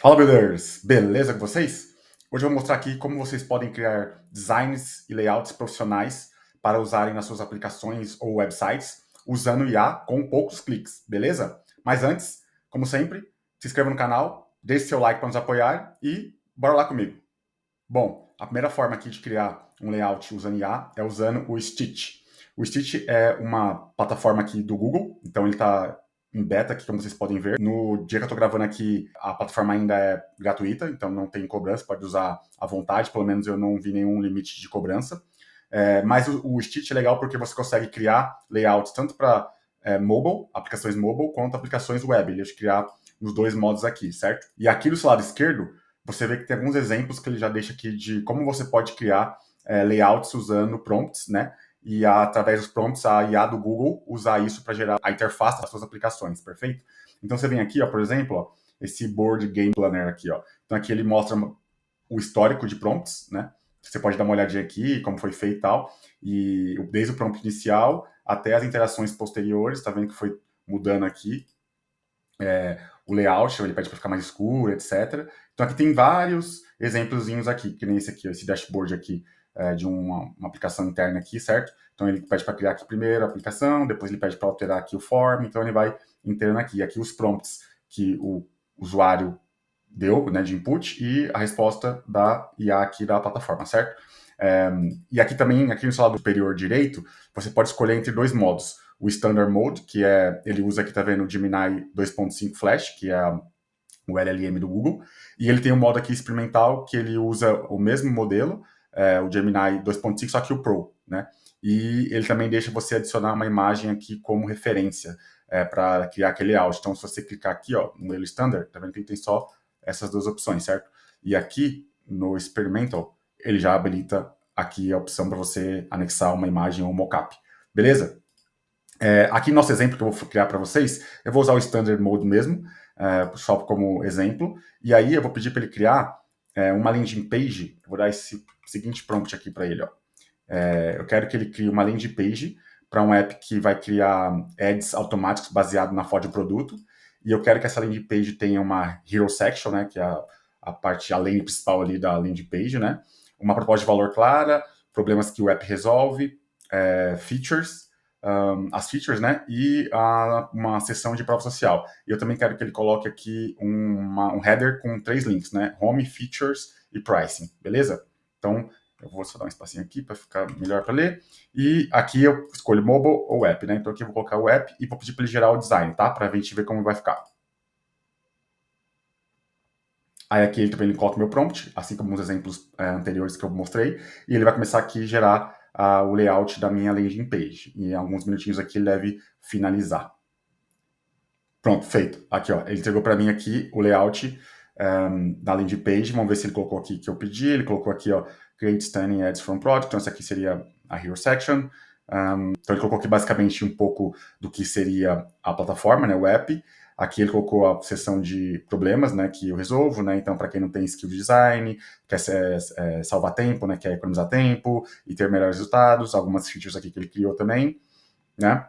Fala, builders! Beleza com vocês? Hoje eu vou mostrar aqui como vocês podem criar designs e layouts profissionais para usarem nas suas aplicações ou websites usando IA com poucos cliques, beleza? Mas antes, como sempre, se inscreva no canal, deixe seu like para nos apoiar e bora lá comigo. Bom, a primeira forma aqui de criar um layout usando IA é usando o Stitch. O Stitch é uma plataforma aqui do Google, então ele está em beta aqui, como vocês podem ver. No dia que eu estou gravando aqui, a plataforma ainda é gratuita, então não tem cobrança, pode usar à vontade, pelo menos eu não vi nenhum limite de cobrança. Mas o Stitch é legal porque você consegue criar layouts tanto para mobile, aplicações mobile, quanto aplicações web. Ele criar nos dois modos aqui, certo? E aqui do seu lado esquerdo, você vê que tem alguns exemplos que ele já deixa aqui de como você pode criar layouts usando prompts, né? E através dos prompts, a IA do Google usar isso para gerar a interface das suas aplicações, perfeito? Então você vem aqui, ó, por exemplo, ó, esse Board Game Planner aqui, ó. Então aqui ele mostra o histórico de prompts, né? Você pode dar uma olhadinha aqui, como foi feito e tal, e desde o prompt inicial até as interações posteriores, tá vendo que foi mudando aqui o layout, ele pede para ficar mais escuro, etc. Então aqui tem vários exemplozinhos aqui, que nem esse aqui, esse dashboard aqui de uma aplicação interna aqui, certo? Então ele pede para criar aqui primeiro a aplicação, depois ele pede para alterar aqui o form, então ele vai inteirando aqui. Aqui os prompts que o usuário deu, né, de input, e a resposta da IA aqui da plataforma, certo? E aqui também, aqui no seu lado superior direito, você pode escolher entre dois modos. O Standard Mode, que ele usa aqui, tá vendo, o Gemini 2.5 Flash, que é o LLM do Google, e ele tem um modo aqui experimental, que ele usa o mesmo modelo, o Gemini 2.5, só que o Pro, né? E ele também deixa você adicionar uma imagem aqui como referência para criar aquele layout. Então, se você clicar aqui, ó, no modelo Standard, tá vendo que ele tem só essas duas opções, certo? E aqui, no Experimental, ele já habilita aqui a opção para você anexar uma imagem ou um mockup. Beleza? Aqui no nosso exemplo que eu vou criar para vocês, eu vou usar o Standard Mode mesmo, só como exemplo, e aí eu vou pedir para ele criar uma landing page, eu vou dar esse seguinte prompt aqui para ele, ó. Eu quero que ele crie uma landing page para um app que vai criar ads automáticos baseado na foto de produto, e eu quero que essa landing page tenha uma hero section, né, que é a parte, a lane principal ali da landing page, né, uma proposta de valor clara, problemas que o app resolve, features, as features, né, e uma seção de prova social. E eu também quero que ele coloque aqui um header com 3 links, né, home, features e pricing, beleza? Então, eu vou só dar um espacinho aqui para ficar melhor para ler. E aqui eu escolho mobile ou app, né? Então aqui eu vou colocar o app e vou pedir para ele gerar o design, tá? Para a gente ver como vai ficar. Aí aqui ele também coloca o meu prompt, assim como os exemplos anteriores que eu mostrei, e ele vai começar aqui a gerar o layout da minha landing page. E em alguns minutinhos aqui ele deve finalizar. Pronto, feito. Aqui, ó, ele entregou para mim aqui o layout da landing page. Vamos ver se ele colocou aqui que eu pedi. Ele colocou aqui, ó, create stunning ads from product. Então, essa aqui seria a hero section. Então, ele colocou aqui basicamente um pouco do que seria a plataforma, né, o app. Aqui ele colocou a seção de problemas, né, que eu resolvo, né. Então, para quem não tem skill de design, quer salvar tempo, né, quer economizar tempo e ter melhores resultados. Algumas features aqui que ele criou também, né.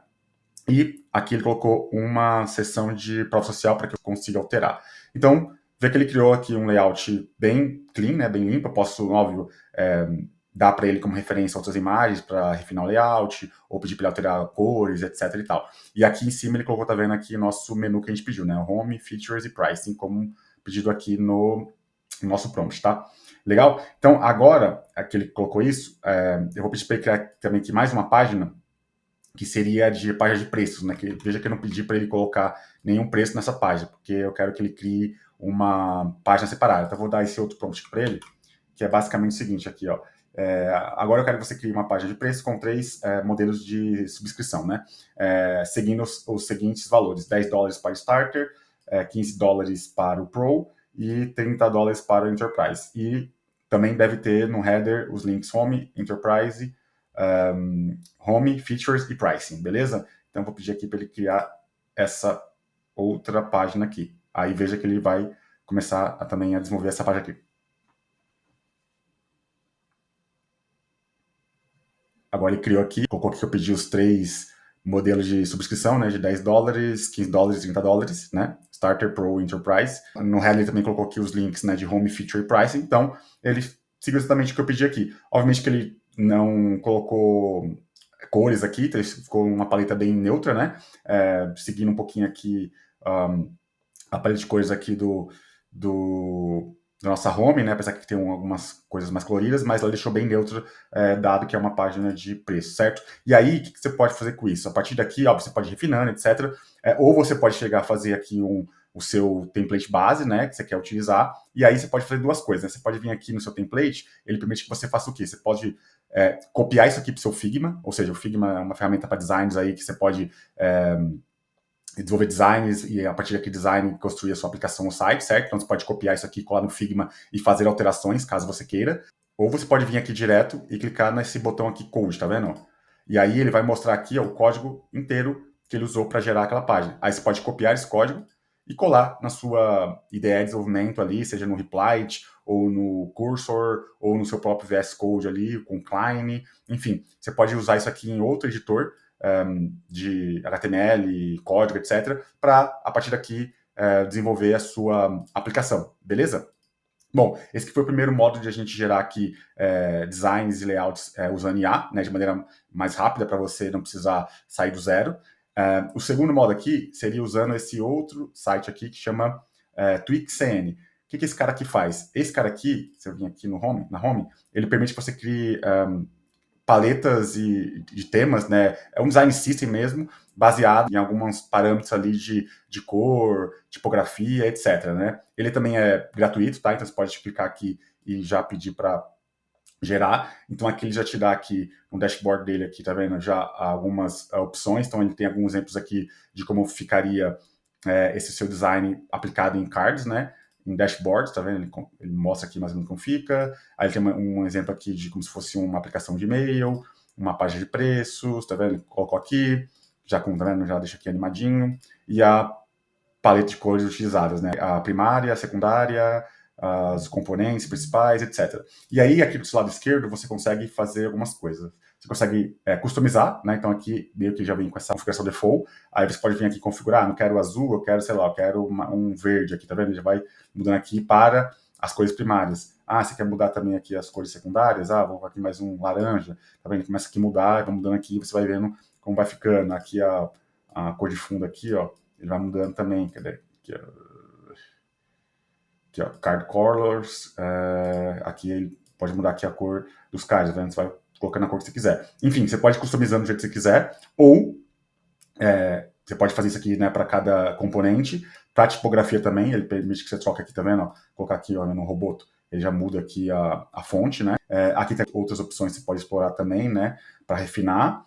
E aqui ele colocou uma seção de prova social para que eu consiga alterar. Então, vê que ele criou aqui um layout bem clean, né, bem limpo. Eu posso, óbvio, dar para ele como referência outras imagens para refinar o layout, ou pedir para ele alterar cores, etc e tal. E aqui em cima ele colocou, tá vendo aqui, nosso menu que a gente pediu, né, Home, Features e Pricing, como pedido aqui no nosso prompt, tá? Legal? Então, agora que ele colocou isso, eu vou pedir para ele criar também aqui mais uma página que seria de página de preços, né? Veja que eu não pedi para ele colocar nenhum preço nessa página, porque eu quero que ele crie uma página separada. Então, eu vou dar esse outro prompt para ele, que é basicamente o seguinte aqui, ó. Agora eu quero que você crie uma página de preço com 3 modelos de subscrição, né? Seguindo os seguintes valores: $10 para o Starter, $15 para o Pro e $30 para o Enterprise. E também deve ter no header os links Home, Enterprise, Home, Features e Pricing, beleza? Então, vou pedir aqui para ele criar essa outra página aqui. Aí veja que ele vai começar também a desenvolver essa página aqui. Agora ele criou aqui, colocou que eu pedi os 3 modelo de subscrição, né, de $10, $15, $30, né, Starter, Pro, Enterprise. No header ele também colocou aqui os links, né, de Home, Feature e Pricing, então ele seguiu exatamente o que eu pedi aqui. Obviamente que ele não colocou cores aqui, então ficou uma paleta bem neutra, né, seguindo um pouquinho aqui a paleta de cores aqui da nossa home, né? Apesar que tem algumas coisas mais coloridas, mas ela deixou bem neutro, dado que é uma página de preço, certo? E aí, o que você pode fazer com isso? A partir daqui, ó, você pode ir refinando, etc. Ou você pode chegar a fazer aqui o seu template base, né? Que você quer utilizar. E aí você pode fazer duas coisas, né? Você pode vir aqui no seu template, ele permite que você faça o quê? Você pode copiar isso aqui para o seu Figma, ou seja, o Figma é uma ferramenta para designs aí que você pode desenvolver designs e a partir daquele design construir a sua aplicação no site, certo? Então você pode copiar isso aqui, colar no Figma e fazer alterações, caso você queira. Ou você pode vir aqui direto e clicar nesse botão aqui, Code, tá vendo? E aí ele vai mostrar aqui ó, o código inteiro que ele usou para gerar aquela página. Aí você pode copiar esse código e colar na sua ideia de desenvolvimento ali, seja no Replit, ou no Cursor, ou no seu próprio VS Code ali, com Klein, enfim. Você pode usar isso aqui em outro editor, de HTML, código, etc., para, a partir daqui, desenvolver a sua aplicação, beleza? Bom, esse que foi o primeiro modo de a gente gerar aqui designs e layouts usando IA, né, de maneira mais rápida para você não precisar sair do zero. O segundo modo aqui seria usando esse outro site aqui que chama TweakCN. O que esse cara aqui faz? Esse cara aqui, se eu vim aqui na home, ele permite que você crie paletas de temas, né? É um design system mesmo, baseado em alguns parâmetros ali de cor, tipografia, etc, né? Ele também é gratuito, tá? Então você pode clicar aqui e já pedir para gerar. Então aqui ele já te dá aqui no dashboard dele aqui, tá vendo? Já algumas opções. Então ele tem alguns exemplos aqui de como ficaria esse seu design aplicado em cards, né? Em dashboards, tá vendo? Ele mostra aqui mais ou menos como fica. Aí ele tem um exemplo aqui de como se fosse uma aplicação de e-mail, uma página de preços, tá vendo? Ele colocou aqui, já tá vendo? Já deixa aqui animadinho. E a paleta de cores utilizadas, né? A primária, a secundária, os componentes principais, etc. E aí, aqui do seu lado esquerdo, você consegue fazer algumas coisas. Você consegue customizar, né? Então aqui meio que já vem com essa configuração default. Aí você pode vir aqui configurar, não quero azul, eu quero, sei lá, eu quero um verde aqui, tá vendo? Já vai mudando aqui para as cores primárias. Ah, você quer mudar também aqui as cores secundárias? Ah, vou aqui mais um laranja, tá vendo? Começa aqui a mudar, vai mudando aqui, você vai vendo como vai ficando. Aqui a cor de fundo aqui, ó, ele vai mudando também, cadê? Aqui, ó, card colors, aqui ele pode mudar aqui a cor dos cards, tá vendo? Você vai colocando a cor que você quiser. Enfim, você pode customizando do jeito que você quiser, ou você pode fazer isso aqui, né, para cada componente. Para tipografia também, ele permite que você troque aqui, tá vendo? Ó, colocar aqui, ó, no Roboto, ele já muda aqui a fonte, né? Aqui tem outras opções que você pode explorar também, né, para refinar.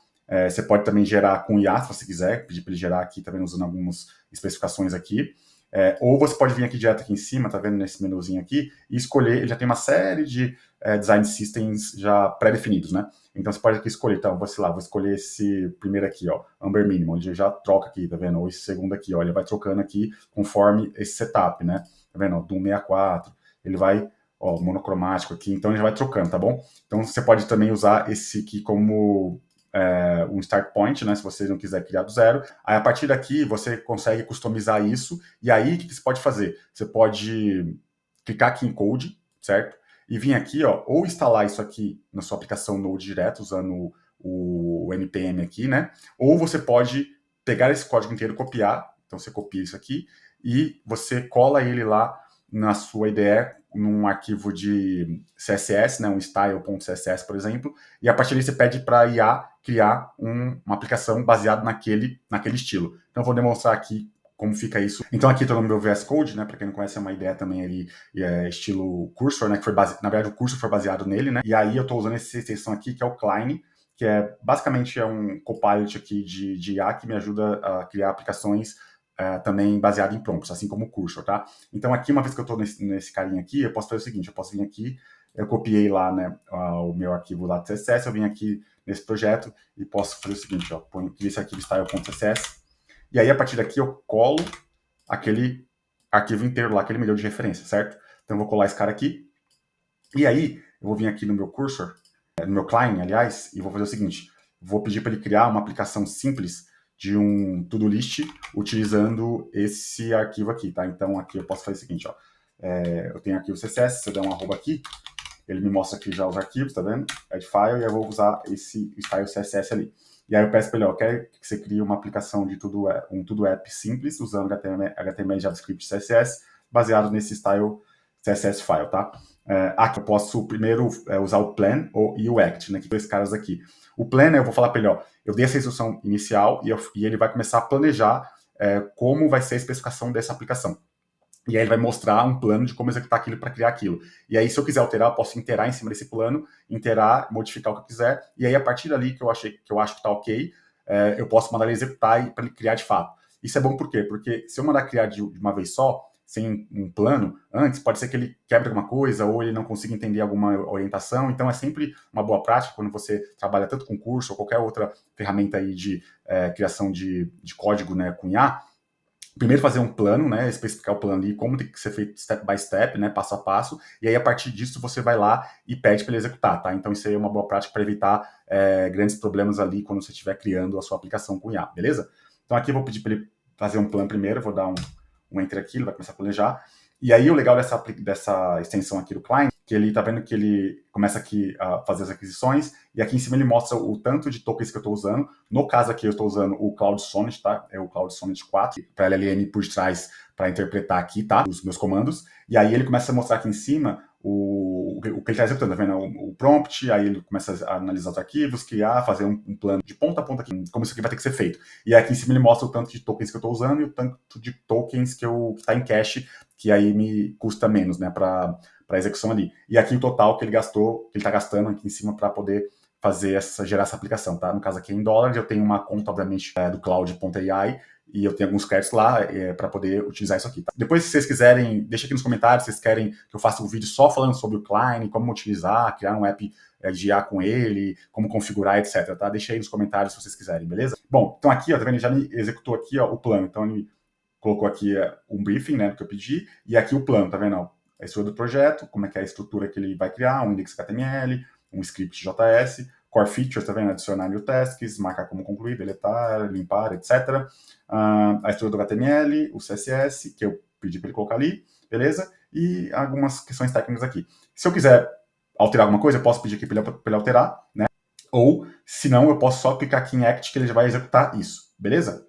Você pode também gerar com IA, se você quiser, pedir para ele gerar aqui, também usando algumas especificações aqui. Ou você pode vir aqui direto aqui em cima, tá vendo nesse menuzinho aqui, e escolher, ele já tem uma série de design systems já pré-definidos, né? Então você pode aqui escolher, então, vou escolher esse primeiro aqui, ó, Amber Minimum, ele já troca aqui, tá vendo? Ou esse segundo aqui, ó, ele vai trocando aqui conforme esse setup, né? Tá vendo? Ó, Doom 64, ele vai, ó, monocromático aqui, então ele já vai trocando, tá bom? Então você pode também usar esse aqui como um start point, né, se você não quiser criar do zero. Aí, a partir daqui, você consegue customizar isso, e aí, o que você pode fazer? Você pode clicar aqui em Code, certo? E vir aqui, ó, ou instalar isso aqui na sua aplicação Node direto, usando o NPM aqui, né? Ou você pode pegar esse código inteiro, copiar, então você copia isso aqui, e você cola ele lá na sua IDE, num arquivo de CSS, né, um style.css, por exemplo, e a partir daí você pede para a IA criar uma aplicação baseada naquele estilo. Então eu vou demonstrar aqui como fica isso. Então aqui estou no meu VS Code, né, para quem não conhece é uma ideia também ali, estilo Cursor, né, que foi na verdade o Cursor foi baseado nele, né, e aí eu estou usando essa extensão aqui que é o Klein, que basicamente um copilot aqui de IA que me ajuda a criar aplicações também baseado em prompts, assim como o Cursor, tá? Então aqui, uma vez que eu estou nesse carinha aqui, eu posso fazer o seguinte, eu posso vir aqui, eu copiei lá, né, o meu arquivo lá do CSS, eu vim aqui nesse projeto e posso fazer o seguinte, ó, ponho esse arquivo style.css, e aí a partir daqui eu colo aquele arquivo inteiro lá que ele me deu de referência, certo? Então eu vou colar esse cara aqui, e aí eu vou vir aqui no meu Cursor, no meu Klein, aliás, e vou fazer o seguinte, vou pedir para ele criar uma aplicação simples de um to-do list utilizando esse arquivo aqui, tá? Então, aqui eu posso fazer o seguinte, ó. Eu tenho aqui o CSS, se eu der um arroba aqui, ele me mostra aqui já os arquivos, tá vendo? Add file, e eu vou usar esse style CSS ali. E aí eu peço para ele, ó, quero que você crie uma aplicação de um to-do app simples, usando HTML, JavaScript, CSS, baseado nesse style CSS file, tá? Aqui eu posso primeiro usar o plan e o act, né? Que são esses caras aqui. O plan, eu vou falar para ele, ó, eu dei essa instrução inicial e ele vai começar a planejar como vai ser a especificação dessa aplicação. E aí ele vai mostrar um plano de como executar aquilo para criar aquilo. E aí, se eu quiser alterar, eu posso interar em cima desse plano, modificar o que eu quiser, e aí a partir dali que eu acho que está ok, eu posso mandar ele executar para ele criar de fato. Isso é bom por quê? Porque se eu mandar criar de uma vez só, sem um plano, antes, pode ser que ele quebre alguma coisa, ou ele não consiga entender alguma orientação, então é sempre uma boa prática quando você trabalha tanto com curso ou qualquer outra ferramenta aí de criação de código, né, com IA, primeiro fazer um plano, né, especificar o plano ali, como tem que ser feito step by step, né, passo a passo, e aí a partir disso você vai lá e pede para ele executar, tá? Então isso aí é uma boa prática para evitar grandes problemas ali quando você estiver criando a sua aplicação com IA, beleza? Então aqui eu vou pedir para ele fazer um plano primeiro, vou dar um enter aqui, ele vai começar a planejar, e aí o legal dessa extensão aqui do client, que ele tá vendo que ele começa aqui a fazer as aquisições, e aqui em cima ele mostra o tanto de tokens que eu estou usando. No caso aqui eu estou usando o Cloud Sonnet, tá? É o Cloud Sonnet 4, para LLM por trás para interpretar aqui, tá? Os meus comandos. E aí ele começa a mostrar aqui em cima o que ele está executando, tá vendo? O prompt, aí ele começa a analisar os arquivos, criar, fazer um plano de ponta a ponta aqui, como isso aqui vai ter que ser feito. E aqui em cima ele mostra o tanto de tokens que eu estou usando e o tanto de tokens que está em cache, que aí me custa menos, né, para execução ali. E aqui o total que ele gastou, que ele está gastando aqui em cima para poder gerar essa aplicação, tá? No caso aqui em dólares, eu tenho uma conta, obviamente, do Cloud.ai, e eu tenho alguns créditos lá para poder utilizar isso aqui, tá? Depois, se vocês quiserem, deixa aqui nos comentários se vocês querem que eu faça um vídeo só falando sobre o Klein, como utilizar, criar um app de IA com ele, como configurar, etc, tá? Deixa aí nos comentários se vocês quiserem, beleza? Bom, então aqui, ó, tá vendo? Ele já me executou aqui, ó, o plano. Então, ele colocou aqui um briefing, né, do que eu pedi, e aqui o plano, tá vendo? Ó, a estrutura do projeto, como é que é a estrutura que ele vai criar, um index HTML, um script JS, core features, tá vendo? Adicionar new tasks, marcar como concluir, deletar, limpar, etc. A estrutura do HTML, o CSS, que eu pedi para ele colocar ali, beleza? E algumas questões técnicas aqui. Se eu quiser alterar alguma coisa, eu posso pedir aqui para ele alterar, né? Ou, se não, eu posso só clicar aqui em Act, que ele já vai executar isso, beleza?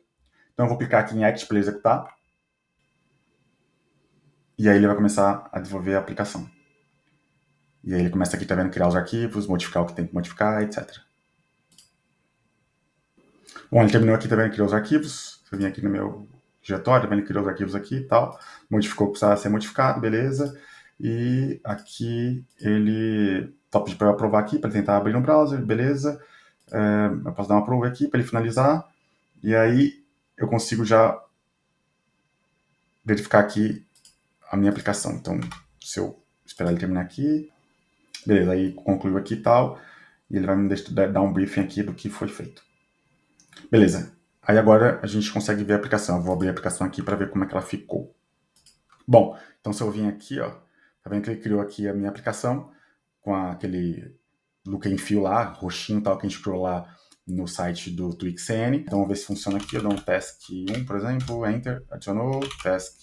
Então eu vou clicar aqui em Act para ele executar. E aí ele vai começar a desenvolver a aplicação. E aí ele começa aqui, tá vendo, criar os arquivos, modificar o que tem que modificar, etc. Bom, ele terminou aqui, tá vendo, criou os arquivos. Se eu vim aqui no meu diretório, tá vendo, ele criou os arquivos aqui e tal. Modificou o que precisava ser modificado, beleza. E aqui ele top para eu aprovar aqui, para tentar abrir no browser, beleza. Eu posso dar uma prova aqui para ele finalizar. E aí eu consigo já verificar aqui a minha aplicação. Então, se eu esperar ele terminar aqui, beleza, aí concluiu aqui e tal, e ele vai me dar um briefing aqui do que foi feito. Beleza, aí agora a gente consegue ver a aplicação. Eu vou abrir a aplicação aqui para ver como é que ela ficou. Bom, então se eu vim aqui, ó, tá vendo que ele criou aqui a minha aplicação com aquele look and feel lá, roxinho e tal, que a gente criou lá no site do TwixN. Então vamos ver se funciona aqui. Eu dou um task 1, por exemplo, enter, adicionou, task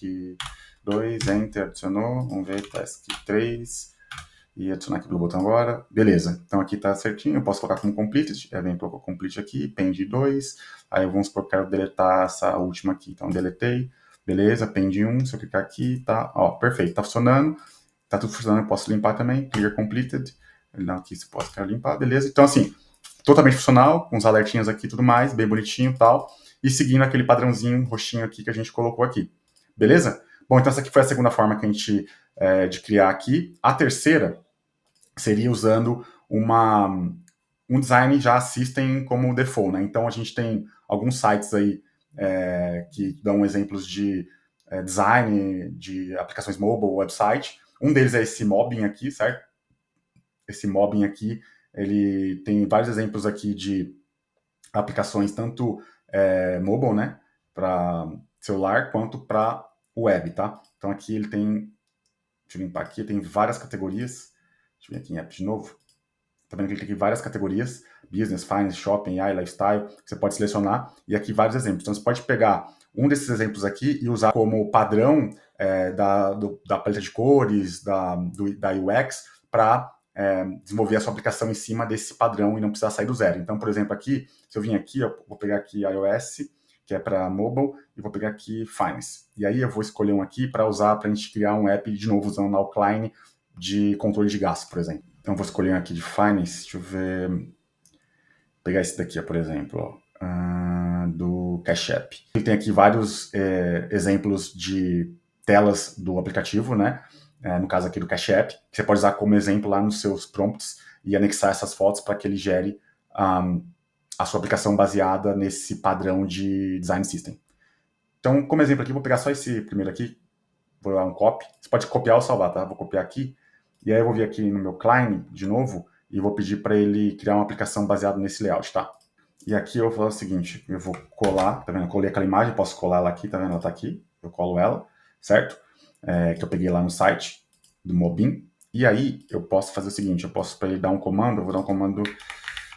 2, enter, adicionou, vamos ver, task 3, e adicionar aqui pelo botão agora, beleza, então aqui tá certinho, eu posso colocar como completed, vem colocar complete aqui, pend 2, aí vamos supor que eu quero deletar essa última aqui, então deletei, beleza, pend 1, se eu clicar aqui, tá, ó, perfeito, tá funcionando, tá tudo funcionando, eu posso limpar também, clear completed, não, aqui se posso quero limpar, beleza, então assim, totalmente funcional, com os alertinhos aqui e tudo mais, bem bonitinho e tal, e seguindo aquele padrãozinho roxinho aqui que a gente colocou aqui, beleza? Bom, então essa aqui foi a segunda forma que a gente de criar aqui. A terceira seria usando um design já system como default, né? Então a gente tem alguns sites aí que dão exemplos de design de aplicações mobile, website. Um deles é esse Mobbing aqui, certo? Esse Mobbing aqui, ele tem vários exemplos aqui de aplicações tanto mobile, né, para celular, quanto para web, tá? Então aqui ele tem, deixa eu limpar aqui, tem várias categorias. Deixa eu vir aqui em app de novo. Tá vendo que ele tem aqui várias categorias, Business, Finance, Shopping, AI, Lifestyle, que você pode selecionar, e aqui vários exemplos. Então você pode pegar um desses exemplos aqui e usar como padrão da paleta de cores, da UX, para desenvolver a sua aplicação em cima desse padrão e não precisar sair do zero. Então, por exemplo, aqui, se eu vim aqui, eu vou pegar aqui iOS, que é para mobile, e vou pegar aqui Finance. E aí eu vou escolher um aqui para usar, para a gente criar um app, de novo, usando a Outline de controle de gasto, por exemplo. Então, eu vou escolher um aqui de Finance, deixa eu ver, vou pegar esse daqui, por exemplo, do Cash App. Ele tem aqui vários exemplos de telas do aplicativo, né? No caso aqui do Cash App, que você pode usar como exemplo lá nos seus prompts e anexar essas fotos para que ele gere a sua aplicação baseada nesse padrão de design system. Então, como exemplo aqui, vou pegar só esse primeiro aqui, vou dar um copy. Você pode copiar ou salvar, tá? Vou copiar aqui, e aí eu vou vir aqui no meu client, de novo, e vou pedir para ele criar uma aplicação baseada nesse layout, tá? E aqui eu vou fazer o seguinte, eu vou colar, tá vendo? Eu colei aquela imagem, posso colar ela aqui, tá vendo? Ela tá aqui, eu colo ela, certo? Que eu peguei lá no site do Mobin. E aí eu posso fazer o seguinte, eu posso para ele dar um comando, eu vou dar um comando,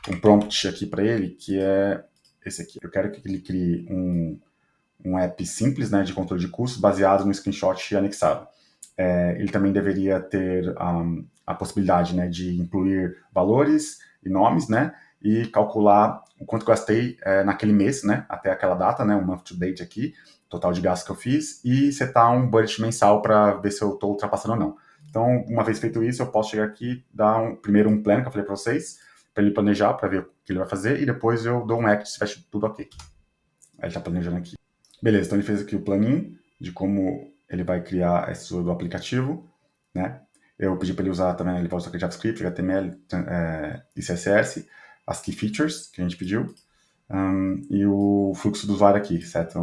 um prompt aqui para ele, que é esse aqui. Eu quero que ele crie um app simples, né, de controle de custos, baseado no screenshot anexado. Ele também deveria ter a possibilidade, né, de incluir valores e nomes, né, e calcular o quanto gastei naquele mês, né, até aquela data, né, um month to date aqui, total de gastos que eu fiz, e setar um budget mensal para ver se eu estou ultrapassando ou não. Então, uma vez feito isso, eu posso chegar aqui, dar primeiro um plano que eu falei para vocês, para ele planejar, para ver o que ele vai fazer, e depois eu dou um act se fecha tudo ok. Aí ele está planejando aqui. Beleza, então ele fez aqui o planinho de como ele vai criar esse do aplicativo, né? Eu pedi para ele usar também, ele vai usar JavaScript, HTML e CSS, as key features que a gente pediu, e o fluxo do usuário aqui, certo?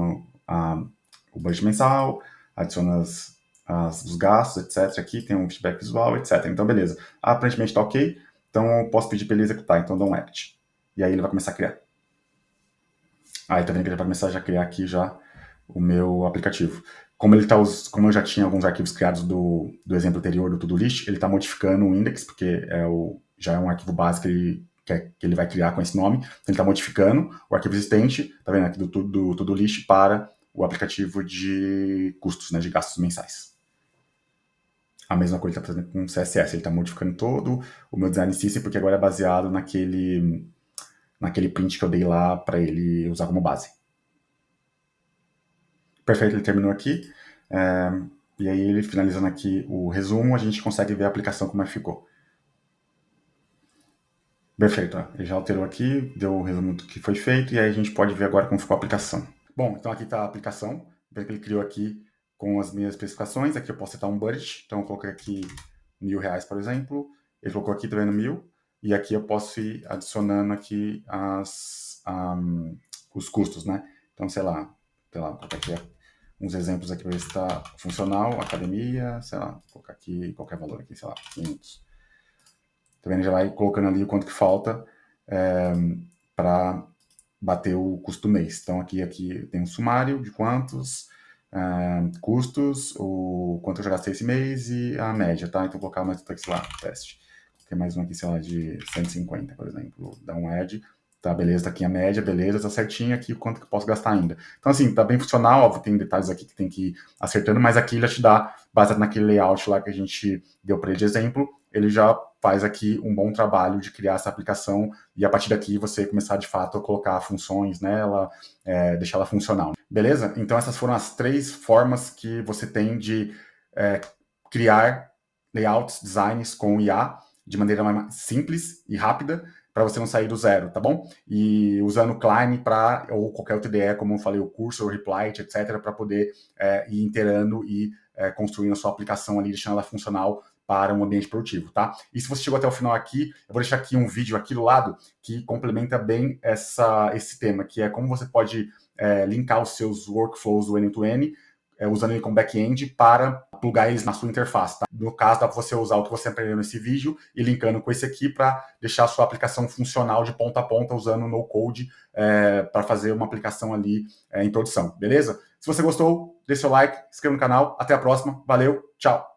O budget mensal, adiciona os gastos, etc. Aqui tem um feedback visual, etc. Então, beleza. Aparentemente está ok, então eu posso pedir para ele executar, então dou um act. E aí ele vai começar a criar. Aí tá vendo que ele vai começar já a criar aqui já o meu aplicativo. Como eu já tinha alguns arquivos criados do exemplo anterior do To-Do List, ele está modificando o index, porque já é um arquivo básico que ele vai criar com esse nome. Então ele está modificando o arquivo existente, tá vendo aqui do To-Do List para o aplicativo de custos, né, de gastos mensais. A mesma coisa ele está fazendo com o CSS, ele está modificando todo o meu design system, porque agora é baseado naquele print que eu dei lá para ele usar como base. Perfeito, ele terminou aqui. E aí, ele finalizando aqui o resumo, a gente consegue ver a aplicação como é que ficou. Perfeito, ó. Ele já alterou aqui, deu o resumo do que foi feito, e aí a gente pode ver agora como ficou a aplicação. Bom, então aqui está a aplicação, que ele criou aqui com as minhas especificações. Aqui eu posso setar um budget, então eu coloquei aqui R$1.000, por exemplo. Ele colocou aqui, tá vendo, 1.000, e aqui eu posso ir adicionando aqui os custos, né? Então, sei lá, vou colocar aqui uns exemplos aqui para ver se está funcional, academia, sei lá, vou colocar aqui qualquer valor aqui, sei lá, 500. Tá vendo? Já vai colocando ali o quanto que falta para bater o custo do mês. Então, aqui tem um sumário de quantos custos, o quanto eu já gastei esse mês e a média, tá? Então, vou colocar mais aqui, sei lá, teste. Tem mais um aqui, sei lá, de 150, por exemplo. Dá um add. Tá, beleza, tá aqui a média, beleza, tá certinho aqui o quanto que eu posso gastar ainda. Então, assim, tá bem funcional, óbvio, tem detalhes aqui que tem que ir acertando, mas aqui ele já te dá, baseado naquele layout lá que a gente deu para ele de exemplo, ele já faz aqui um bom trabalho de criar essa aplicação e a partir daqui você começar, de fato, a colocar funções nela, deixar ela funcional. Beleza? Então, essas foram as 3 formas que você tem de criar layouts, designs com IA de maneira mais simples e rápida, para você não sair do zero, tá bom? E usando o Klein ou qualquer outra IDE, como eu falei, o curso, o Replit, etc., para poder ir integrando e construindo a sua aplicação ali, deixando ela funcional para um ambiente produtivo, tá? E se você chegou até o final aqui, eu vou deixar aqui um vídeo aqui do lado que complementa bem esse tema, que é como você pode linkar os seus workflows do N2N, usando ele como back-end para plugar eles na sua interface, tá? No caso, dá para você usar o que você aprendeu nesse vídeo e linkando com esse aqui para deixar a sua aplicação funcional de ponta a ponta usando no-code para fazer uma aplicação ali em produção, beleza? Se você gostou, deixe seu like, se inscreva no canal. Até a próxima. Valeu, tchau!